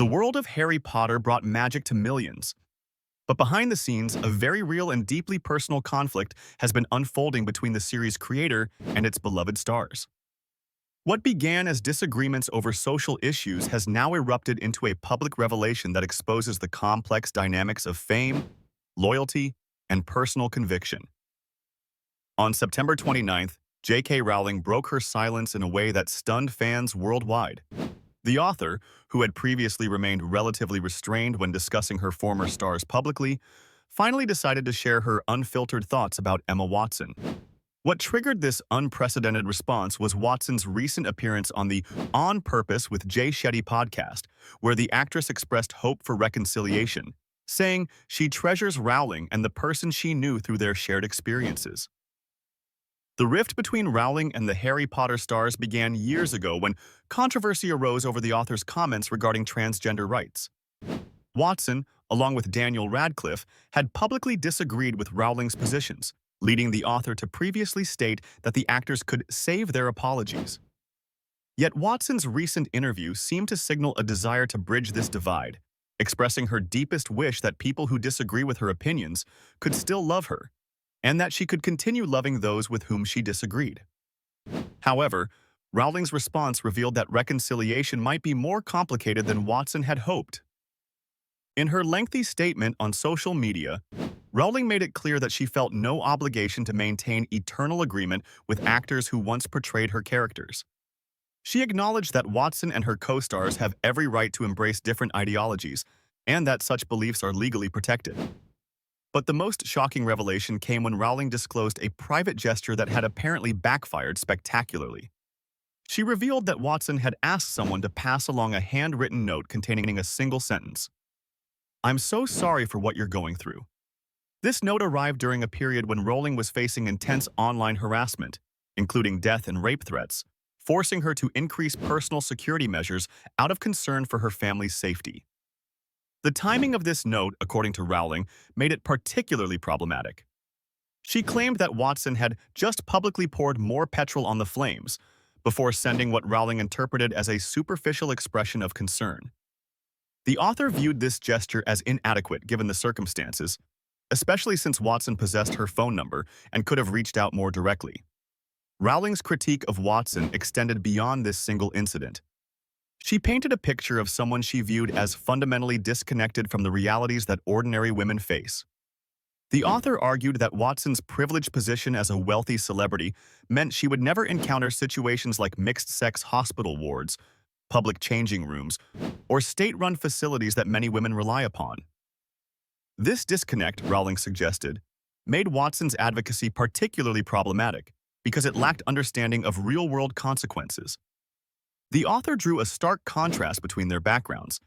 The world of Harry Potter brought magic to millions, but behind the scenes, a very real and deeply personal conflict has been unfolding between the series' creator and its beloved stars. What began as disagreements over social issues has now erupted into a public revelation that exposes the complex dynamics of fame, loyalty, and personal conviction. On September 29th, JK Rowling broke her silence in a way that stunned fans worldwide. The author, who had previously remained relatively restrained when discussing her former stars publicly, finally decided to share her unfiltered thoughts about Emma Watson. What triggered this unprecedented response was Watson's recent appearance on the On Purpose with Jay Shetty podcast, where the actress expressed hope for reconciliation, saying she treasures Rowling and the person she knew through their shared experiences. The rift between Rowling and the Harry Potter stars began years ago when controversy arose over the author's comments regarding transgender rights. Watson, along with Daniel Radcliffe, had publicly disagreed with Rowling's positions, leading the author to previously state that the actors could save their apologies. Yet Watson's recent interview seemed to signal a desire to bridge this divide, expressing her deepest wish that people who disagree with her opinions could still love her, and that she could continue loving those with whom she disagreed. However, Rowling's response revealed that reconciliation might be more complicated than Watson had hoped. In her lengthy statement on social media, Rowling made it clear that she felt no obligation to maintain eternal agreement with actors who once portrayed her characters. She acknowledged that Watson and her co-stars have every right to embrace different ideologies, and that such beliefs are legally protected. But the most shocking revelation came when Rowling disclosed a private gesture that had apparently backfired spectacularly. She revealed that Watson had asked someone to pass along a handwritten note containing a single sentence. "I'm so sorry for what you're going through." This note arrived during a period when Rowling was facing intense online harassment, including death and rape threats, forcing her to increase personal security measures out of concern for her family's safety. The timing of this note, according to Rowling, made it particularly problematic. She claimed that Watson had just publicly poured more petrol on the flames before sending what Rowling interpreted as a superficial expression of concern. The author viewed this gesture as inadequate given the circumstances, especially since Watson possessed her phone number and could have reached out more directly. Rowling's critique of Watson extended beyond this single incident. She painted a picture of someone she viewed as fundamentally disconnected from the realities that ordinary women face. The author argued that Watson's privileged position as a wealthy celebrity meant she would never encounter situations like mixed-sex hospital wards, public changing rooms, or state-run facilities that many women rely upon. This disconnect, Rowling suggested, made Watson's advocacy particularly problematic because it lacked understanding of real-world consequences. The author drew a stark contrast between their backgrounds,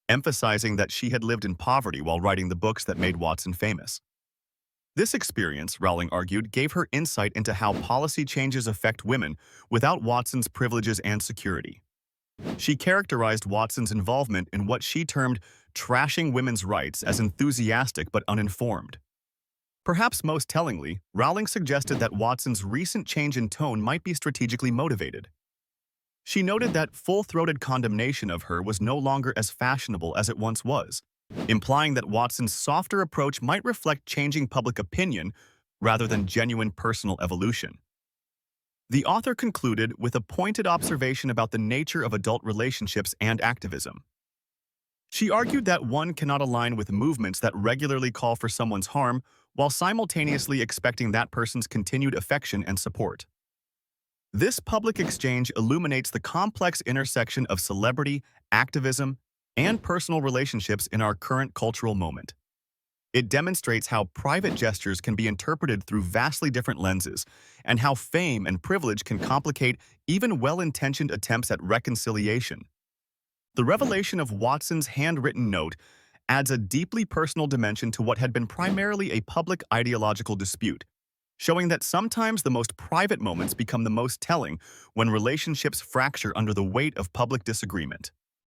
emphasizing that she had lived in poverty while writing the books that made Watson famous. This experience, Rowling argued, gave her insight into how policy changes affect women without Watson's privileges and security. She characterized Watson's involvement in what she termed trashing women's rights as enthusiastic but uninformed. Perhaps most tellingly, Rowling suggested that Watson's recent change in tone might be strategically motivated. She noted that full-throated condemnation of her was no longer as fashionable as it once was, implying that Watson's softer approach might reflect changing public opinion rather than genuine personal evolution. The author concluded with a pointed observation about the nature of adult relationships and activism. She argued that one cannot align with movements that regularly call for someone's harm while simultaneously expecting that person's continued affection and support. This public exchange illuminates the complex intersection of celebrity, activism, and personal relationships in our current cultural moment. It demonstrates how private gestures can be interpreted through vastly different lenses, and how fame and privilege can complicate even well-intentioned attempts at reconciliation. The revelation of Watson's handwritten note adds a deeply personal dimension to what had been primarily a public ideological dispute, showing that sometimes the most private moments become the most telling when relationships fracture under the weight of public disagreement.